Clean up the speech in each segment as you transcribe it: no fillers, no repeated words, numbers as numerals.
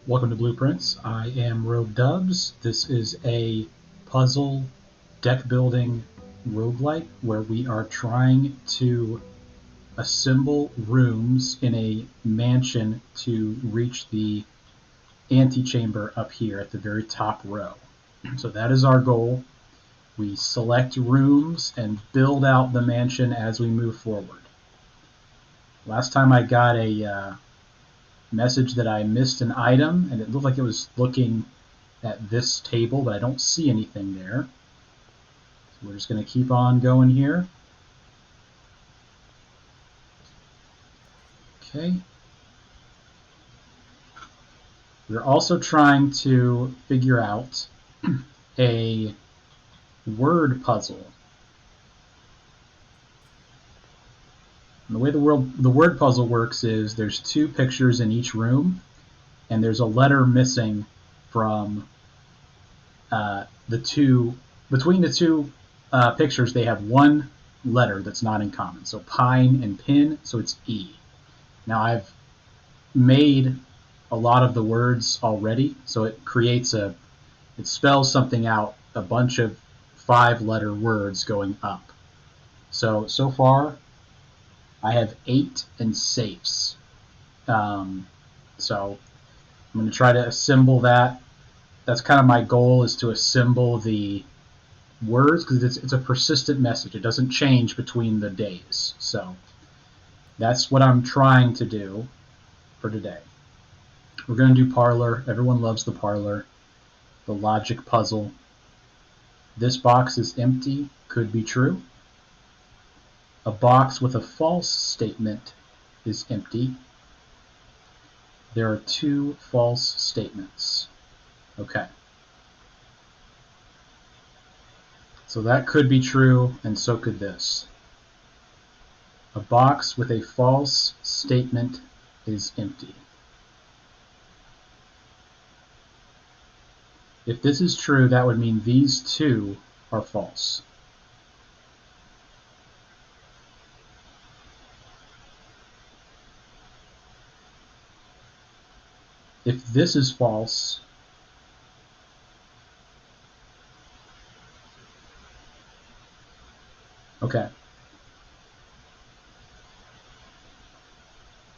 Welcome to Blueprints. I am Rogue Dubs. This is a puzzle deck building roguelike where we are trying to assemble rooms in a mansion to reach the antechamber up here at the very top row. So that is our goal. We select rooms and build out the mansion as we move forward. Last time I got a message that I missed an item, and it looked like it was looking at this table, but I don't see anything there. So we're just going to keep on going here. Okay. We're also trying to figure out a word puzzle. And the way the word puzzle works is there's two pictures in each room, and there's a letter missing from between the two pictures. They have one letter that's not in common. So pine and pin, so it's E. Now I've made a lot of the words already, so it spells something out, a bunch of 5-letter words going up. So far I have 8 and safes. So I'm going to try to assemble that. That's kind of my goal, is to assemble the words, because it's a persistent message. It doesn't change between the days. So that's what I'm trying to do for today. We're going to do parlor. Everyone loves the parlor. The logic puzzle. This box is empty. Could be true. A box with a false statement is empty. There are 2 false statements. Okay. So that could be true, and so could this. A box with a false statement is empty. If this is true, that would mean these 2 are false. If this is false, okay.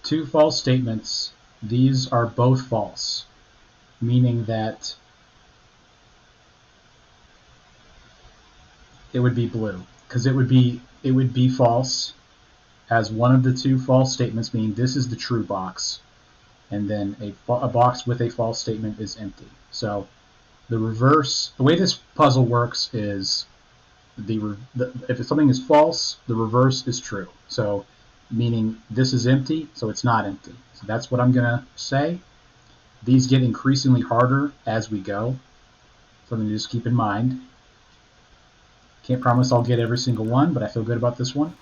2 false statements. These are both false, meaning that it would be blue, because it would be false as one of the 2 false statements, meaning this is the true box, and then a box with a false statement is empty. So the way this puzzle works is if something is false, the reverse is true. So meaning this is empty, so it's not empty. So that's what I'm going to say. These get increasingly harder as we go. Something to just keep in mind. Can't promise I'll get every single one, but I feel good about this one.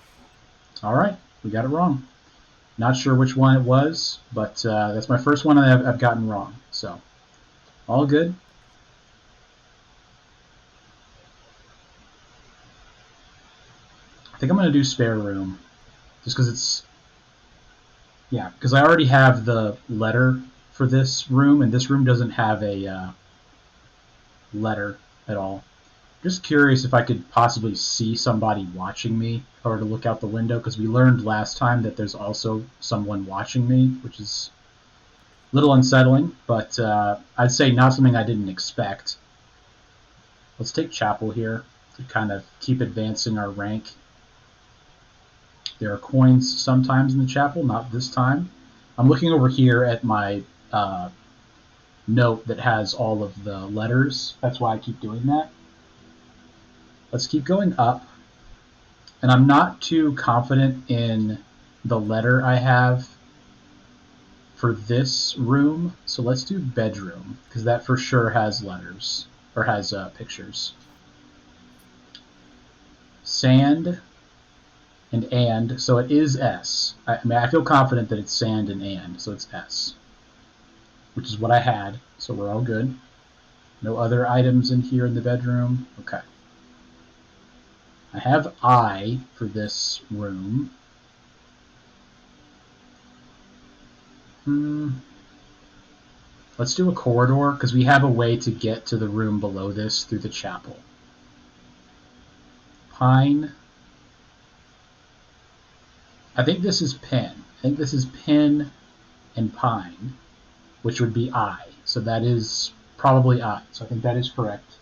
All right, we got it wrong. Not sure which one it was, but that's my first one I've gotten wrong. So all good. I think I'm going to do spare room, just because because I already have the letter for this room, and this room doesn't have a letter at all. Just curious if I could possibly see somebody watching me, or to look out the window, because we learned last time that there's also someone watching me, which is a little unsettling, but I'd say not something I didn't expect. Let's take chapel here to kind of keep advancing our rank. There are coins sometimes in the chapel, not this time. I'm looking over here at my note that has all of the letters. That's why I keep doing that. Let's keep going up. And I'm not too confident in the letter I have for this room. So let's do bedroom, because that for sure has letters, or has pictures. Sand and, so it is S. I feel confident that it's sand and, so it's S, which is what I had, so we're all good. No other items in here in the bedroom. Okay. I have I for this room. Let's do a corridor, because we have a way to get to the room below this through the chapel. Pine. I think this is pin. I think this is pin and pine, which would be I. So that is probably I. So I think that is correct.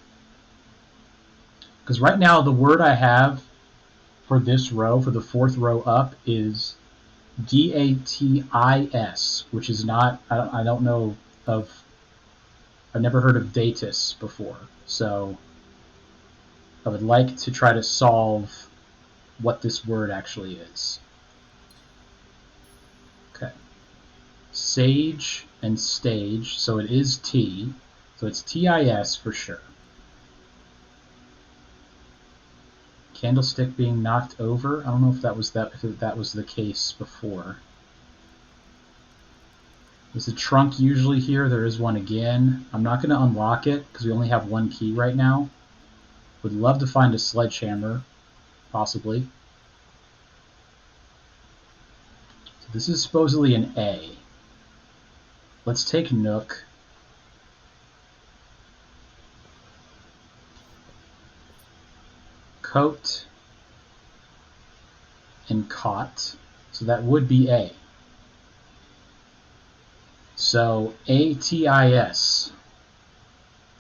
Because right now the word I have for this row, for the fourth row up, is datis, which is not, I don't know of, I've never heard of datus before. So I would like to try to solve what this word actually is. Okay. Sage and stage, so it is T, so it's TIS for sure. Candlestick being knocked over. I don't know if that was the case before. Is the trunk usually here? There is one again. I'm not going to unlock it because we only have one key right now. Would love to find a sledgehammer, possibly. So this is supposedly an A. Let's take Nook. Coat and cot. So that would be A. So ATIS.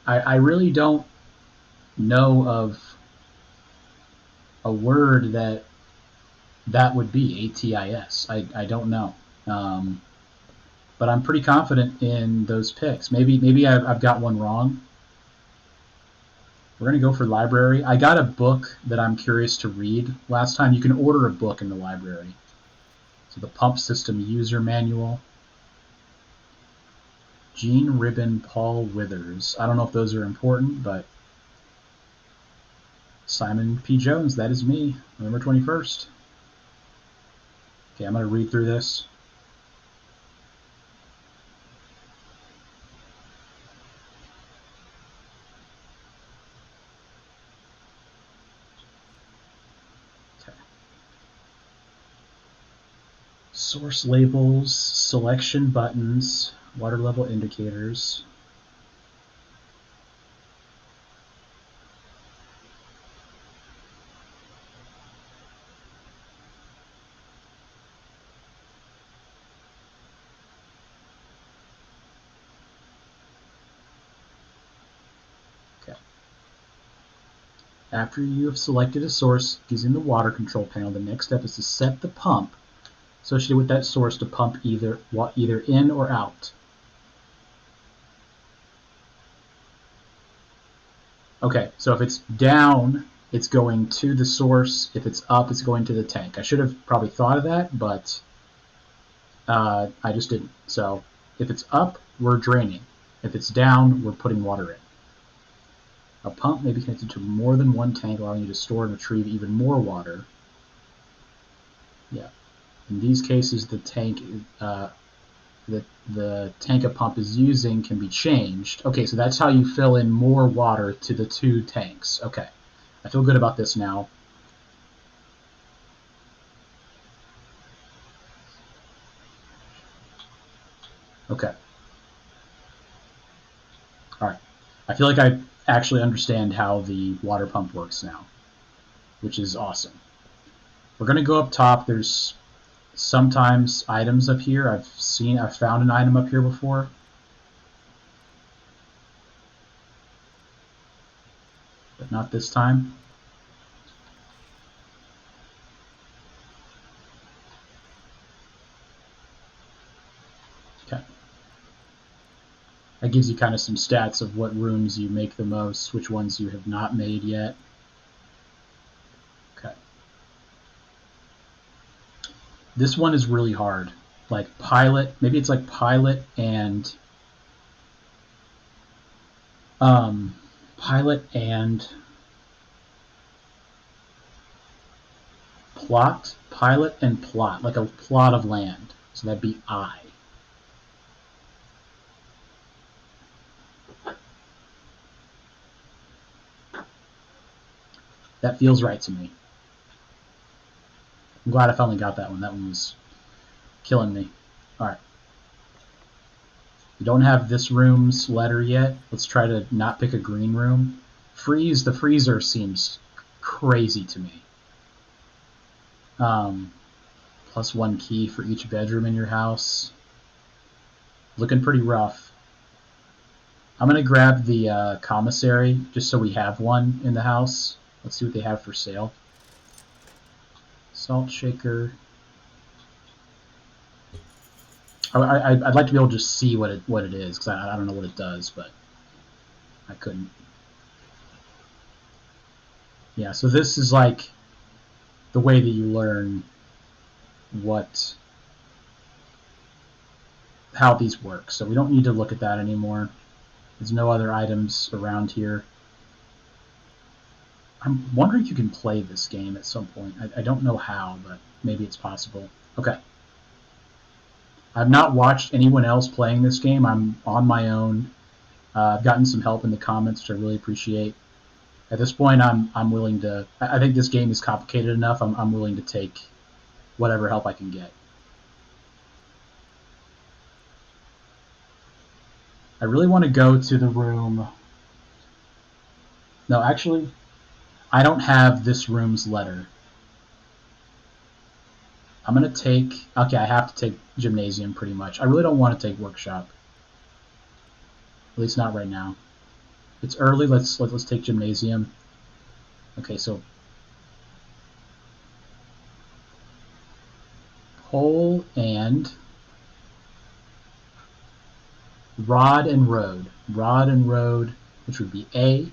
I really don't know of a word that would be ATIS. I don't know. But I'm pretty confident in those picks. Maybe I've got one wrong. We're going to go for library. I got a book that I'm curious to read last time. You can order a book in the library. So the pump system user manual. Gene Ribbon, Paul Withers. I don't know if those are important, but Simon P. Jones, that is me, November 21st. Okay, I'm going to read through this. Okay. Source labels, selection buttons, water level indicators. After you have selected a source using the water control panel, the next step is to set the pump associated with that source to pump either in or out. Okay, so if it's down, it's going to the source. If it's up, it's going to the tank. I should have probably thought of that, but I just didn't. So if it's up, we're draining. If it's down, we're putting water in. A pump may be connected to more than one tank, allowing you to store and retrieve even more water. Yeah. In these cases, the tank the tank a pump is using can be changed. Okay, so that's how you fill in more water to the two tanks. Okay. I feel good about this now. Okay. All right. I feel like I actually understand how the water pump works now, which is awesome. We're going to go up top. There's sometimes items up here. I've found an item up here before. But not this time. Okay. That gives you kind of some stats of what rooms you make the most, which ones you have not made yet. Okay. This one is really hard. Like pilot, maybe it's like pilot and plot, pilot and plot, like a plot of land. So that'd be I. That feels right to me. I'm glad I finally got that one. That one was killing me. All right. We don't have this room's letter yet. Let's try to not pick a green room. Freeze. The freezer seems crazy to me. Plus 1 key for each bedroom in your house. Looking pretty rough. I'm going to grab the commissary just so we have one in the house. Let's see what they have for sale. Salt shaker. I'd like to be able to just see what it is, because I don't know what it does, but I couldn't. Yeah, so this is like the way that you learn how these work. So we don't need to look at that anymore. There's no other items around here. I'm wondering if you can play this game at some point. I don't know how, but maybe it's possible. Okay. I've not watched anyone else playing this game. I'm on my own. I've gotten some help in the comments, which I really appreciate. At this point, I'm willing to. I think this game is complicated enough. I'm willing to take whatever help I can get. I really want to go to the room. No, actually, I don't have this room's letter. I'm going to take. Okay, I have to take gymnasium pretty much. I really don't want to take workshop. At least not right now. It's early. Let's take gymnasium. Okay, so pole and rod and road. Rod and road, which would be A.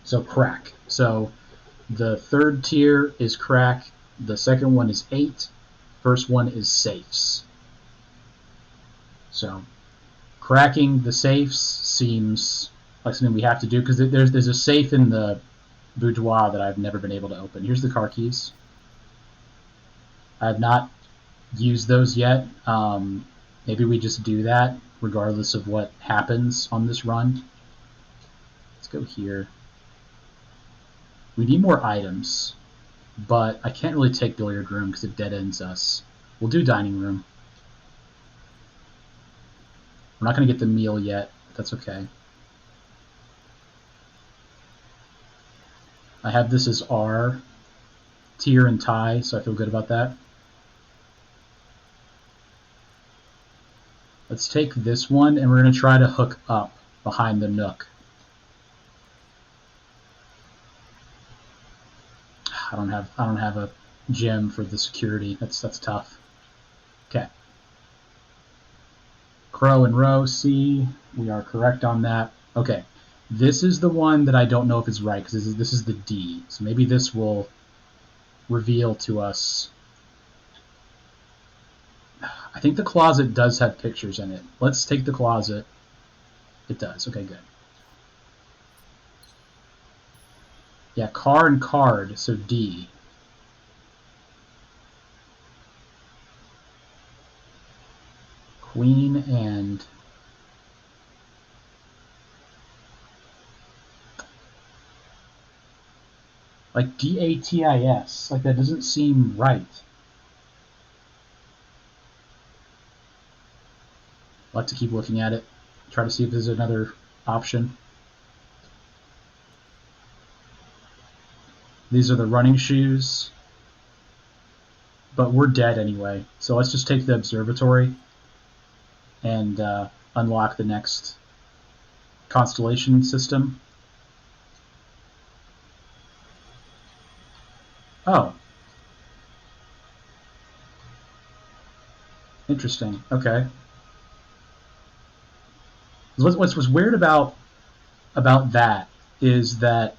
So crack. So the third tier is crack. The second one is 8. First one is safes. So cracking the safes seems like something we have to do, because there's a safe in the boudoir that I've never been able to open. Here's the car keys. I have not used those yet. Maybe we just do that regardless of what happens on this run. Let's go here. We need more items, but I can't really take billiard room because it dead ends us. We'll do dining room. We're not going to get the meal yet, but that's okay. I have this as R, tier and tie, so I feel good about that. Let's take this one, and we're going to try to hook up behind the nook. I don't have a gem for the security. That's tough. Okay. Crow and row, C. We are correct on that. Okay. This is the one that I don't know if it's right, because this is the D. So maybe this will reveal to us. I think the closet does have pictures in it. Let's take the closet. It does. Okay, good. Yeah, car and card, so D. Queen and like DATIS. Like, that doesn't seem right. I'll have to keep looking at it. Try to see if there's another option. These are the running shoes. But we're dead anyway. So let's just take the observatory and unlock the next constellation system. Oh. Interesting. Okay. What's weird about that is that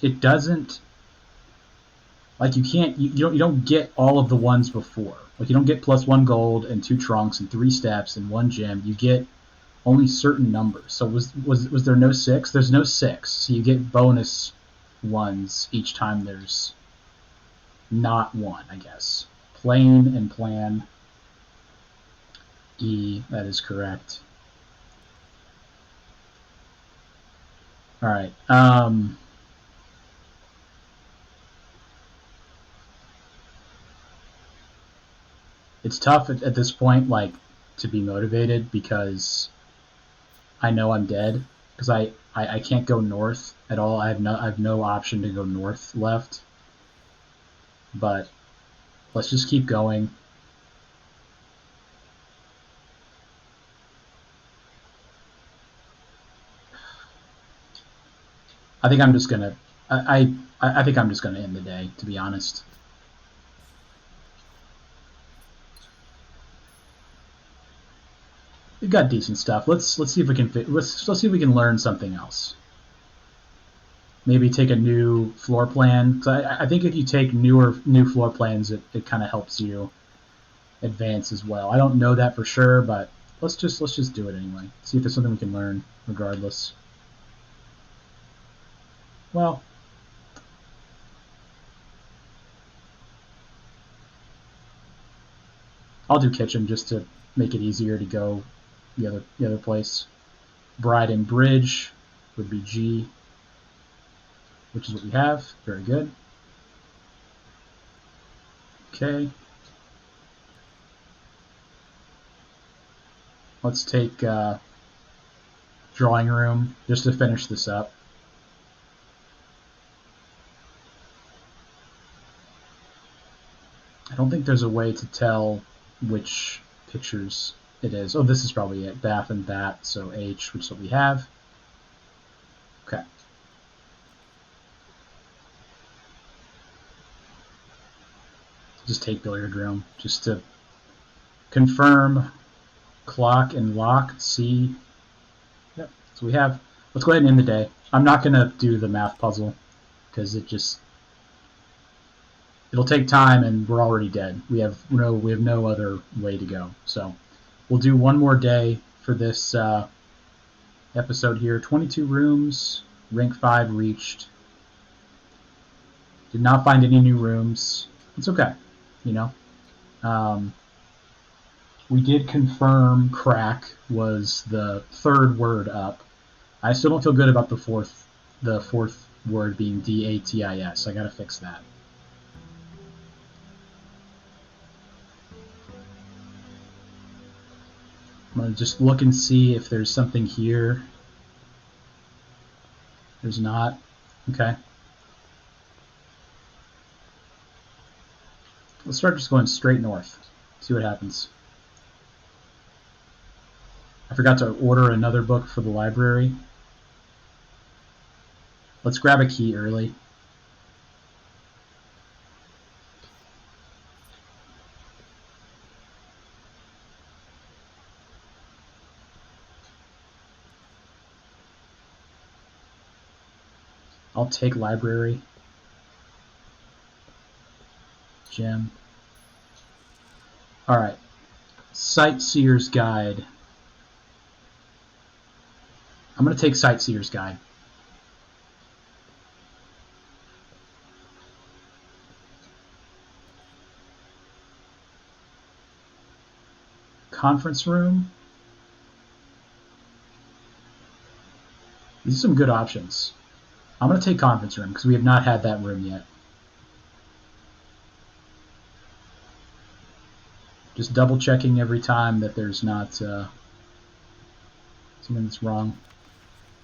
it doesn't, like, you don't get all of the ones before. Like, you don't get plus 1 gold and 2 trunks and 3 steps and 1 gem. You get only certain numbers. So was there no 6? There's no 6. So you get bonus ones each time there's not 1, I guess. Plane and plan. E, that is correct. Alright. It's tough at this point, like, to be motivated because I know I'm dead. Because I can't go north at all. I have no option to go north left. But let's just keep going. I think I'm just gonna I think I'm just gonna end the day, to be honest. We've got decent stuff. Let's see if we can let's see if we can learn something else. Maybe take a new floor plan. I think if you take new floor plans, it kind of helps you advance as well. I don't know that for sure, but let's just do it anyway. See if there's something we can learn, regardless. Well, I'll do kitchen just to make it easier to go the other place. Bride and Bridge would be G, which is what we have. Very good. Okay. Let's take drawing room just to finish this up. I don't think there's a way to tell which pictures it is. Oh, this is probably it. Bath and Bat, so H, which is what we have. Okay. Just take billiard room just to confirm clock and lock. C. Yep, so we have. Let's go ahead and end the day. I'm not going to do the math puzzle because it'll take time and we're already dead. We have no other way to go. So we'll do one more day for this episode here. 22 rooms, rank 5 reached. Did not find any new rooms. It's okay, you know. We did confirm crack was the third word up. I still don't feel good about the fourth word being DATIS. I gotta fix that. I'm going to just look and see if there's something here. There's not. Okay. Let's start just going straight north. See what happens. I forgot to order another book for the library. Let's grab a key early. I'll take library. Gem. Alright. Sightseer's Guide. I'm going to take Sightseer's Guide. Conference room. These are some good options. I'm going to take conference room because we have not had that room yet. Just double checking every time that there's not something that's wrong.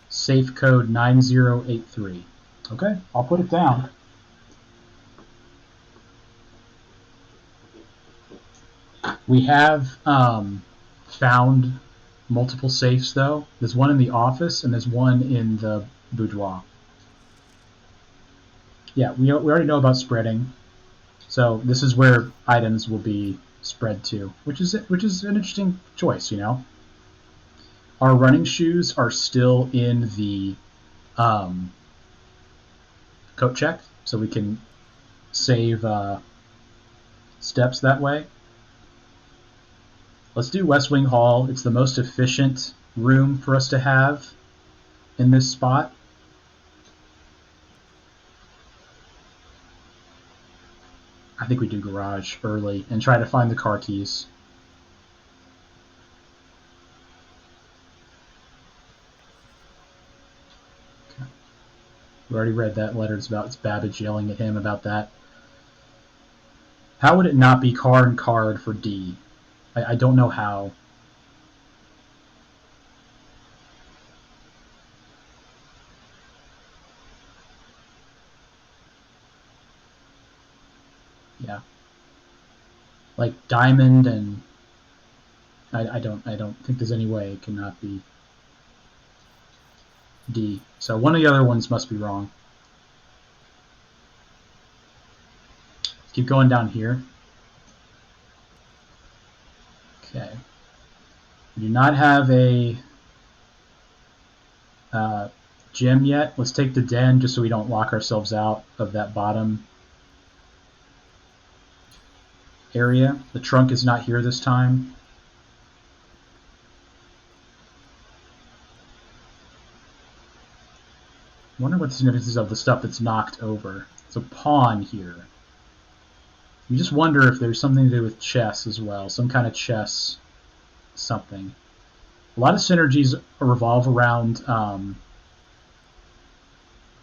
Safe code 9083. Okay, I'll put it down. We have found multiple safes though. There's one in the office and there's one in the boudoir. Yeah, we already know about spreading. So this is where items will be spread to, which is an interesting choice, you know. Our running shoes are still in the coat check, so we can save steps that way. Let's do West Wing Hall. It's the most efficient room for us to have in this spot. I think we do garage early and try to find the car keys. Okay. We already read that letter. It's Babbage yelling at him about that. How would it not be car and card for D? I don't know how. Yeah. Like diamond and I don't think there's any way it cannot be D. So one of the other ones must be wrong. Let's keep going down here. Okay. We do not have a gem yet. Let's take the den just so we don't lock ourselves out of that bottom area. The trunk is not here this time. I wonder what the significance is of the stuff that's knocked over. It's a pawn here. You just wonder if there's something to do with chess as well. Some kind of chess something. A lot of synergies revolve around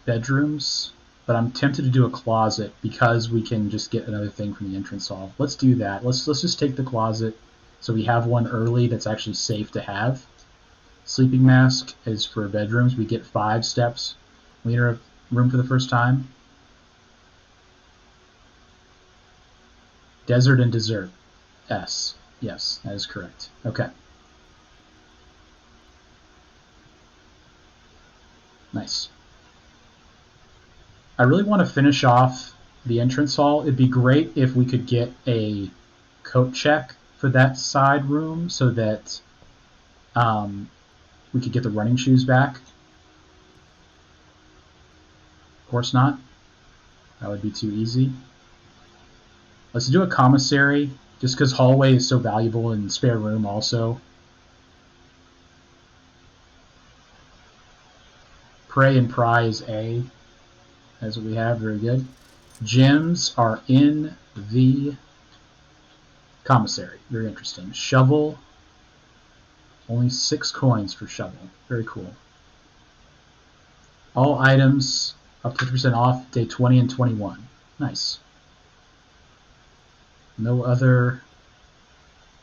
bedrooms, but I'm tempted to do a closet because we can just get another thing from the entrance hall. Let's do that. Let's just take the closet so we have one early that's actually safe to have. Sleeping mask is for bedrooms. We get 5 steps. We enter a room for the first time. Desert and dessert. S. Yes, that is correct. Okay. Nice. I really want to finish off the entrance hall. It'd be great if we could get a coat check for that side room so that we could get the running shoes back. Of course not. That would be too easy. Let's do a commissary, just because hallway is so valuable and spare room also. Pray and pry is A. That's what we have. Very good. Gems are in the commissary. Very interesting. Shovel. Only 6 coins for shovel. Very cool. All items up to 50% off day 20 and 21. Nice. No other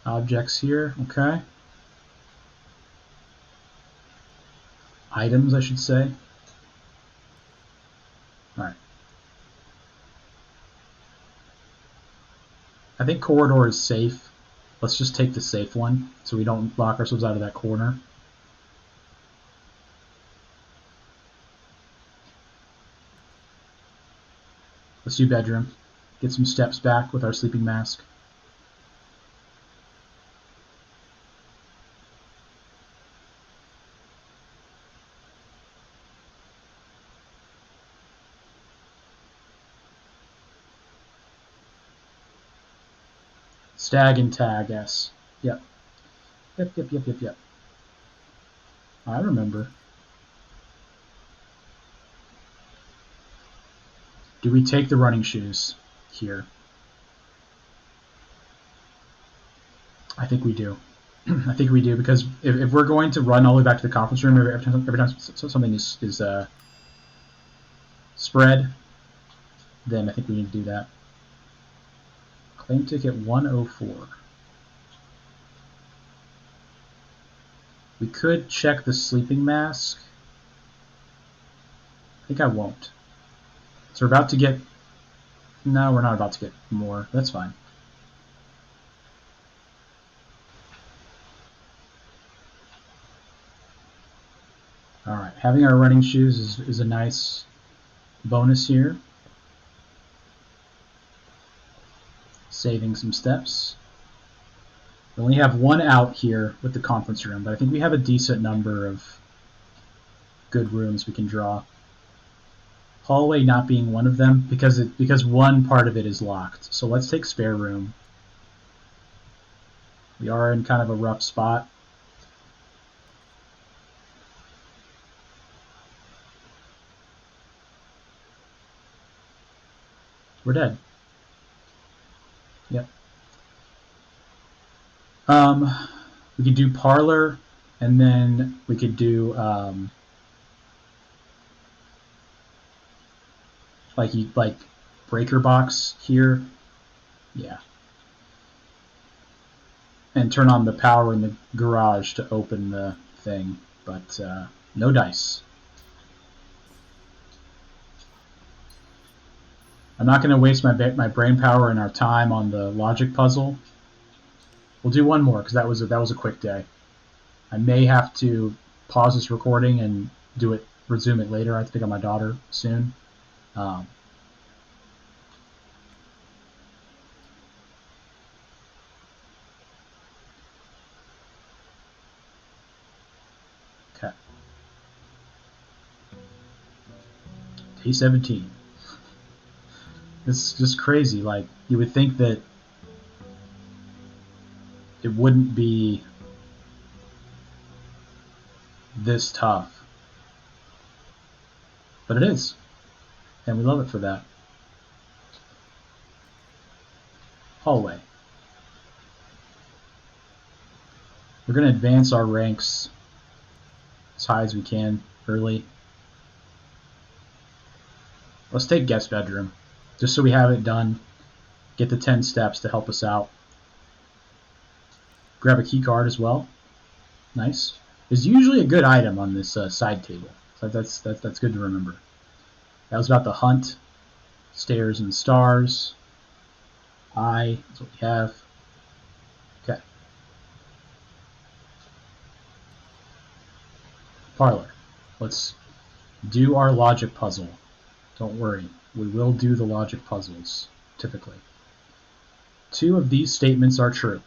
objects here. Okay. Items, I should say. Alright. I think corridor is safe. Let's just take the safe one so we don't lock ourselves out of that corner. Let's do bedroom. Get some steps back with our sleeping mask. Stag and tag, S. Yep. Yep. I remember. Do we take the running shoes here? I think we do. I think we do, because if we're going to run all the way back to the conference room every time something is spread, then I think we need to do that. Claim ticket 104. We could check the sleeping mask. I think I won't. So we're about to get... No, we're not about to get more. That's fine. Alright, having our running shoes is a nice bonus here. Saving some steps. We only have 1 out here with the conference room, but I think we have a decent number of good rooms we can draw. Hallway not being one of them because one part of it is locked. So let's take spare room. We are in kind of a rough spot. We're dead. Yep. We could do parlor, and then we could do like breaker box here. Yeah. And turn on the power in the garage to open the thing, but no dice. I'm not going to waste my brain power and our time on the logic puzzle. We'll do one more because that was a quick day. I may have to pause this recording and resume it later. I have to pick up my daughter soon. Okay. Day 17. It's just crazy. Like, you would think that it wouldn't be this tough. But it is. And we love it for that. Hallway. We're going to advance our ranks as high as we can early. Let's take guest bedroom, just so we have it done. Get the 10 steps to help us out. Grab a key card as well. Nice. There's usually a good item on this side table, so that's good to remember. That was about the hunt. Stairs and stars. Eye, that's what we have. Okay. Parlor. Let's do our logic puzzle. Don't worry, we will do the logic puzzles, typically. 2 of these statements are true.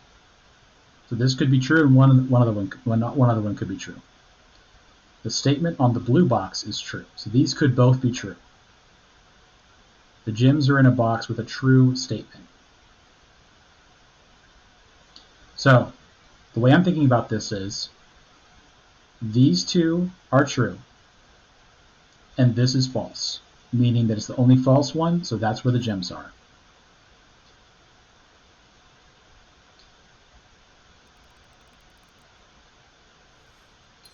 So this could be true and one other one could be true. The statement on the blue box is true. So these could both be true. The gems are in a box with a true statement. So the way I'm thinking about this is these 2 are true and this is false, meaning that it's the only false one, so that's where the gems are.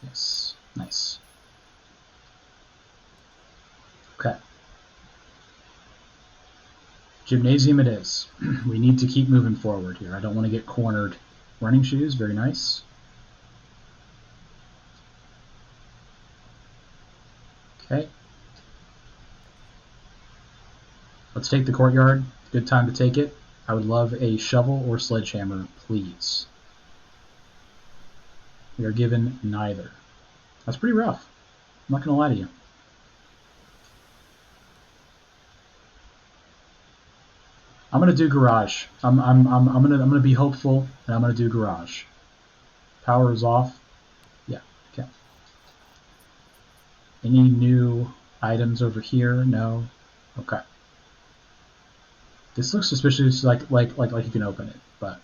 Yes, nice. Okay. Gymnasium it is. We need to keep moving forward here. I don't want to get cornered. Running shoes, very nice. Okay. Let's take the courtyard. Good time to take it. I would love a shovel or sledgehammer, please. We are given neither. That's pretty rough. I'm not going to lie to you. I'm going to do garage. I'm going to be hopeful, and I'm going to do garage. Power is off. Yeah, okay. Any new items over here? No. Okay. This looks suspicious, like you can open it, but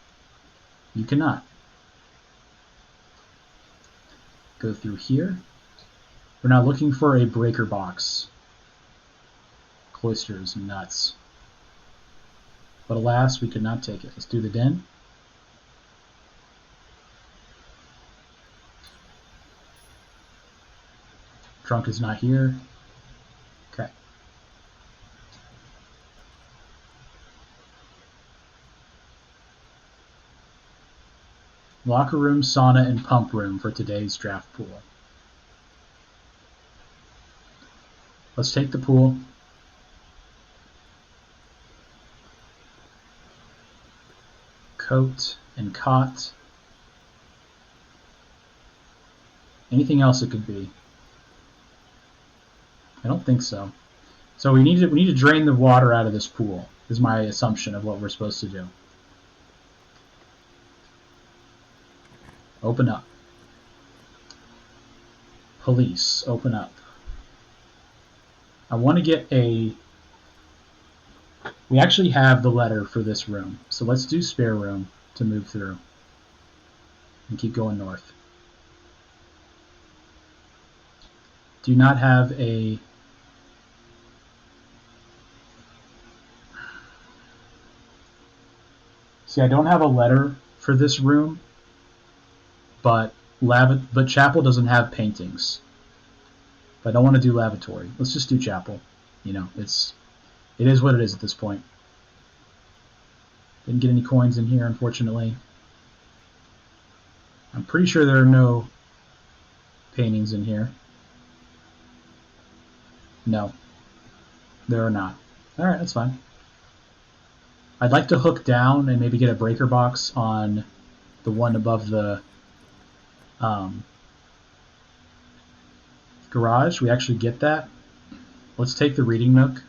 you cannot. Go through here. We're now looking for a breaker box. Cloisters, nuts. But alas, we could not take it. Let's do the den. Trunk is not here. Okay. Locker room, sauna, and pump room for today's draft pool. Let's take the pool. Coat and cot. Anything else it could be? I don't think so. So we need to drain the water out of this pool, is my assumption of what we're supposed to do. Open up. Police, open up. I want to get a... We actually have the letter for this room, so let's do spare room to move through. And keep going north. Do not have a... See, I don't have a letter for this room, but chapel doesn't have paintings. But I don't want to do lavatory. Let's just do chapel. You know, it is what it is at this point. Didn't get any coins in here, unfortunately. I'm pretty sure there are no paintings in here. No, there are not. Alright, that's fine. I'd like to hook down and maybe get a breaker box on the one above the garage. We actually get that. Let's take the reading nook.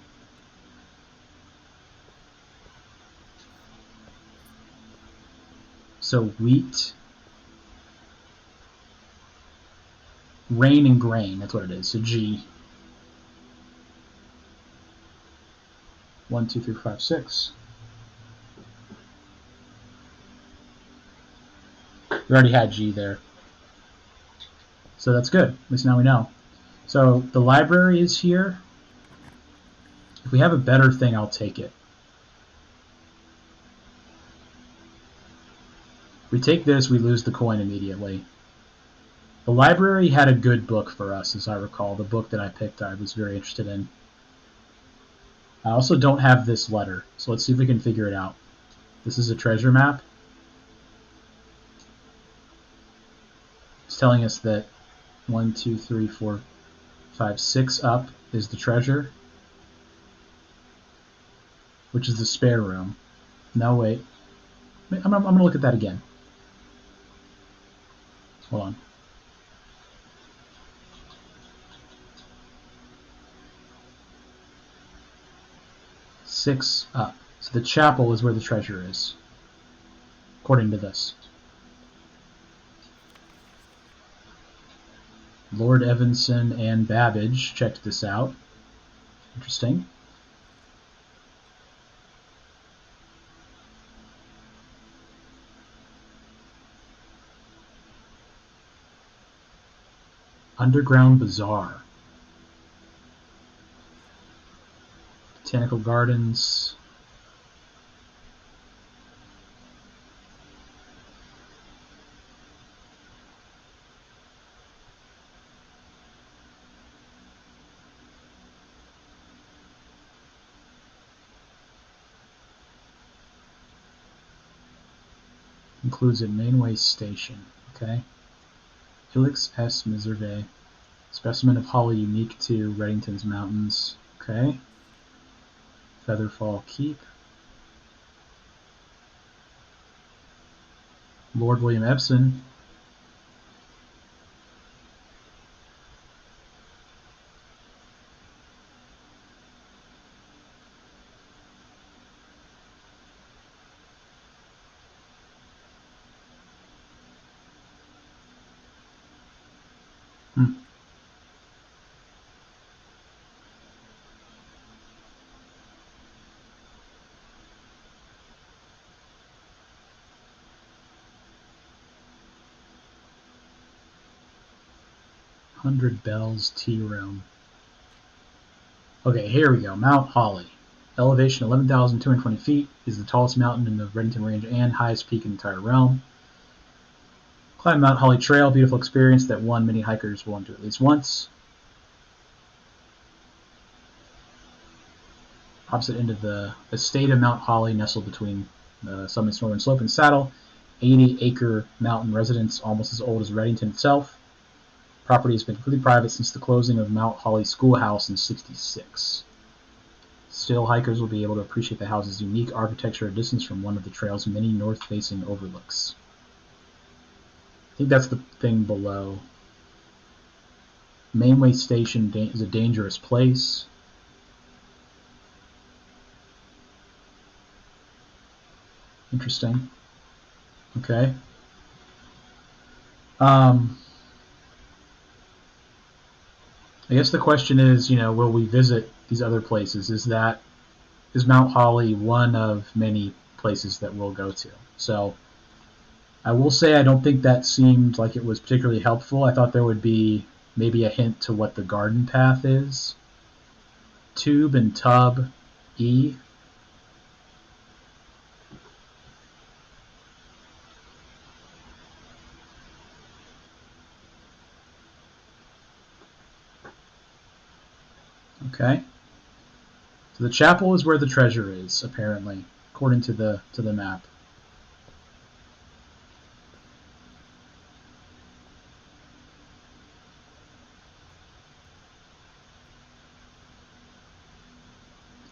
So wheat, rain and grain, that's what it is. So G. 1, 2, 3, 4, 5, 6. We already had G there. So that's good. At least now we know. So the library is here. If we have a better thing, I'll take it. If we take this, we lose the coin immediately. The library had a good book for us, as I recall. The book that I picked I was very interested in. I also don't have this letter, so let's see if we can figure it out. This is a treasure map. It's telling us that 1, 2, 3, 4, 5, 6 up is the treasure, which is the spare room. No, wait. I'm going to look at that again. Hold on. Six up. So the chapel is where the treasure is, according to this. Lord Evanson and Babbage checked this out. Interesting. Underground Bazaar. Botanical Gardens. Includes a mainway station. Okay. Helix S. Miserve. Specimen of holly unique to Reddington's Mountains. Okay. Featherfall Keep. Lord William Epson. Hmm. Hundred Bells Tea Room. Okay, here we go. Mount Holly. Elevation 11,220 feet, is the tallest mountain in the Reddington Range and highest peak in the entire realm. Climb Mount Holly Trail, beautiful experience that many hikers will want to at least once. Opposite end of the estate of Mount Holly, nestled between the summit's northern slope and saddle. 80-acre mountain residence, almost as old as Reddington itself. Property has been completely private since the closing of Mount Holly Schoolhouse in '66. Still, hikers will be able to appreciate the house's unique architecture at a distance from one of the trail's many north-facing overlooks. I think that's the thing below. Mainway Station is a dangerous place. Interesting. Okay. I guess the question is, will we visit these other places? Is Mount Holly one of many places that we'll go to? So I will say I don't think that seemed like it was particularly helpful. I thought there would be maybe a hint to what the garden path is. Tube and tub, E. Okay. So the chapel is where the treasure is, apparently. according to the map.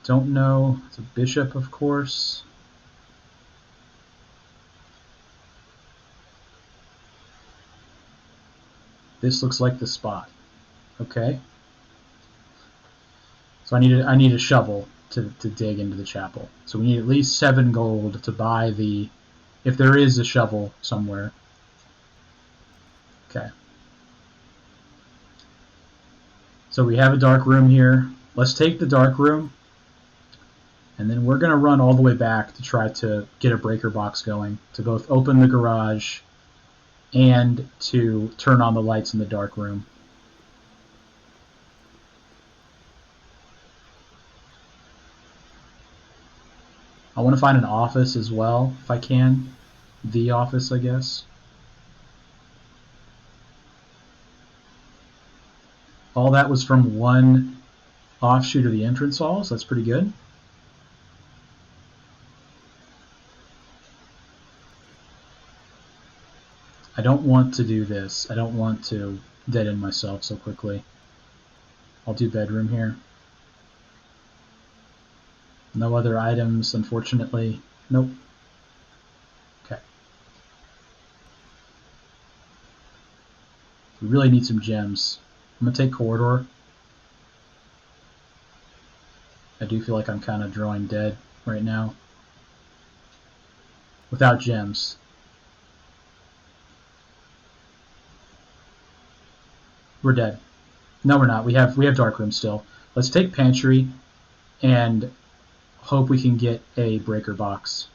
Don't know. It's a bishop, of course. This looks like the spot. Okay. So I need a shovel to dig into the chapel. So we need at least 7 gold to buy the, if there is a shovel somewhere. Okay. So we have a dark room here. Let's take the dark room, and then we're going to run all the way back to try to get a breaker box going, to both open the garage and to turn on the lights in the dark room. I want to find an office as well, if I can. The office, I guess. All that was from one offshoot of the entrance hall, so that's pretty good. I don't want to do this. I don't want to dead end myself so quickly. I'll do bedroom here. No other items, unfortunately. Nope. Okay. We really need some gems. I'm going to take corridor. I do feel like I'm kind of drawing dead right now. Without gems. We're dead. No, we're not. We have dark room still. Let's take pantry and hope we can get a breaker box.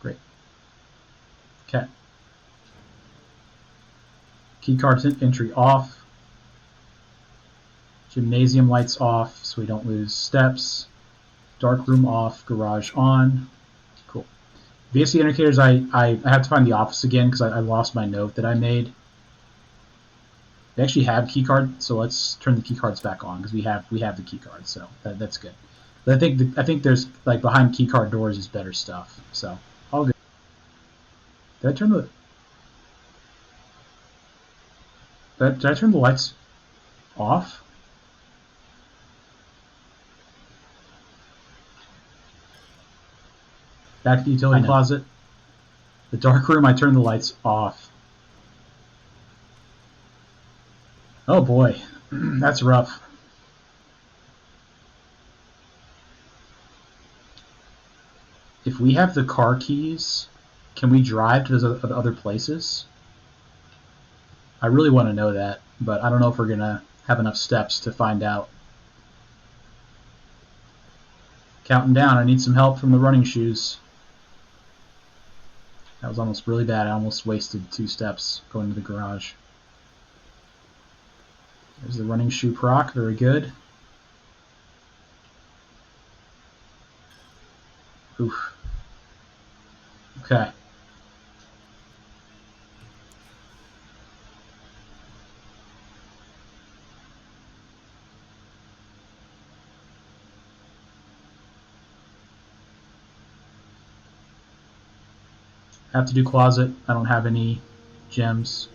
Great. Okay. Keycard entry off. Gymnasium lights off so we don't lose steps. Dark room off. Garage on. Cool. VSC indicators, I have to find the office again because I lost my note that I made. They actually have keycard, so let's turn the keycards back on because we have the keycard, so that's good. But I think there's like behind keycard doors is better stuff. So all good. Did I turn the did I turn the lights off? Back to the utility closet. The dark room, I turned the lights off. Oh boy, that's rough. If we have the car keys, can we drive to those other places? I really want to know that, but I don't know if we're going to have enough steps to find out. Counting down, I need some help from the running shoes. That was almost really bad. I almost wasted 2 steps going to the garage. There's the running shoe proc, very good. Oof. Okay. Have to do closet. I don't have any gems.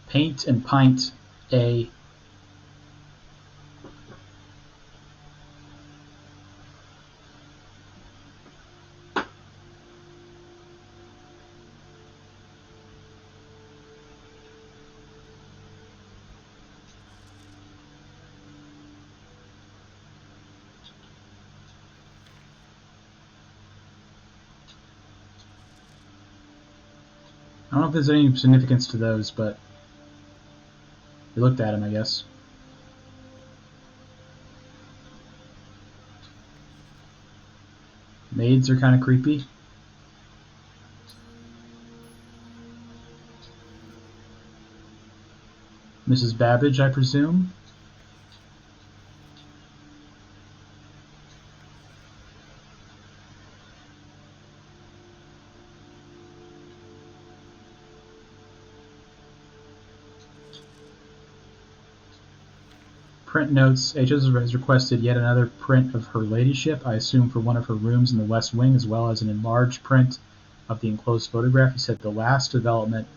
Paint and pint A. I don't know if there's any significance to those, but we looked at them, I guess. Maids are kind of creepy. Mrs. Babbage, I presume. print notes. HS has requested yet another print of her ladyship, I assume for one of her rooms in the West Wing, as well as an enlarged print of the enclosed photograph. He said the last development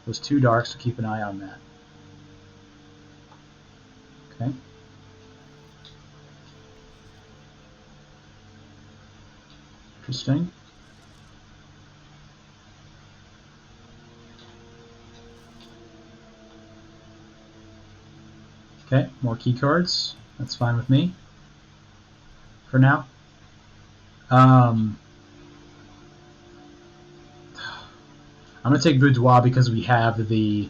was too dark, so keep an eye on that. Okay. Interesting. Okay, more key cards. That's fine with me for now. I'm going to take Boudoir because we have the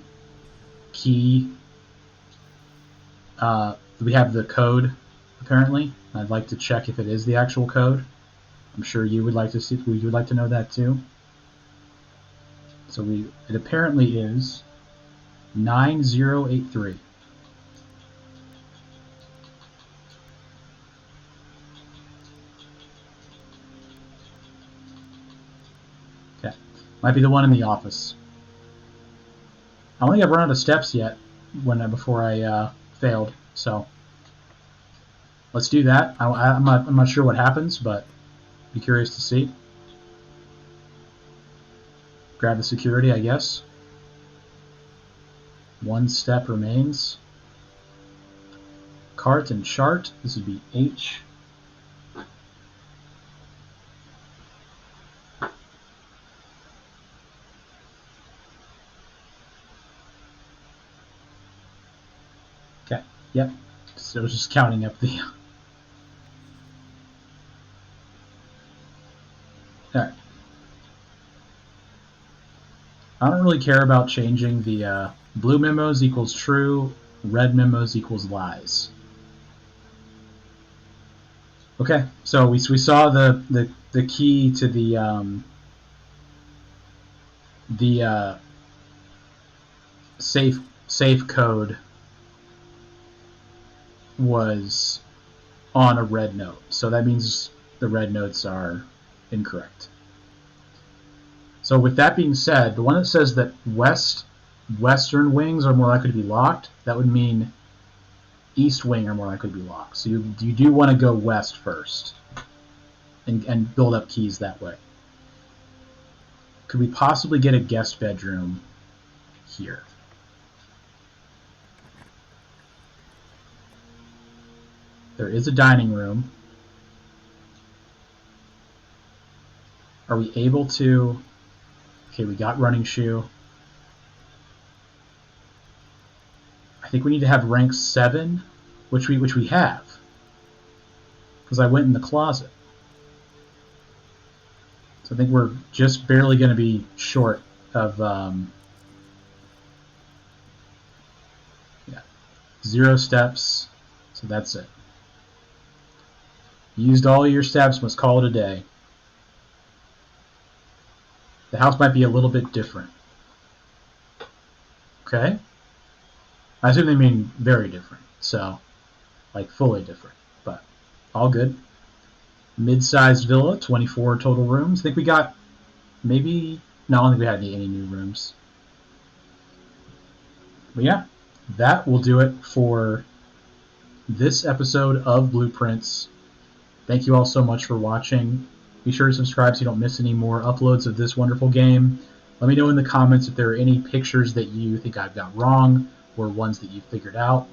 key. We have the code, apparently. I'd like to check if it is the actual code. I'm sure you would like to see. You would like to know that too. So it apparently is 9083. Okay, might be the one in the office. I don't think I've run out of steps yet before I failed. So let's do that. I'm not sure what happens, but be curious to see. Grab the security, I guess. One step remains. Cart and chart. This would be H. Okay. Yep. So I was just counting up the. Alright. I don't really care about changing the blue memos equals true, red memos equals lies. Okay, so we saw the key to the safe code was on a red note, so that means the red notes are incorrect. So with that being said, the one that says that western wings are more likely to be locked, that would mean east wing are more likely to be locked. So you do want to go west first and build up keys that way. Could we possibly get a guest bedroom here? There is a dining room. Are we able to... Okay, we got running shoe. I think we need to have rank 7, which we have, because I went in the closet. So I think we're just barely going to be short of 0 steps. So that's it. Used all your steps, must call it a day. The house might be a little bit different. Okay? I assume they mean very different. So, like fully different. But, all good. Mid-sized villa, 24 total rooms. I think we got maybe... No, I don't think we had any new rooms. But yeah, that will do it for this episode of Blueprints. Thank you all so much for watching. Be sure to subscribe so you don't miss any more uploads of this wonderful game. Let me know in the comments if there are any pictures that you think I've got wrong or ones that you figured out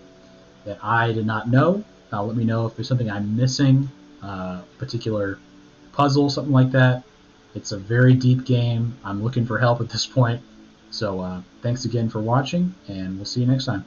that I did not know. Let me know if there's something I'm missing, particular puzzle, something like that. It's a very deep game. I'm looking for help at this point. So thanks again for watching, and we'll see you next time.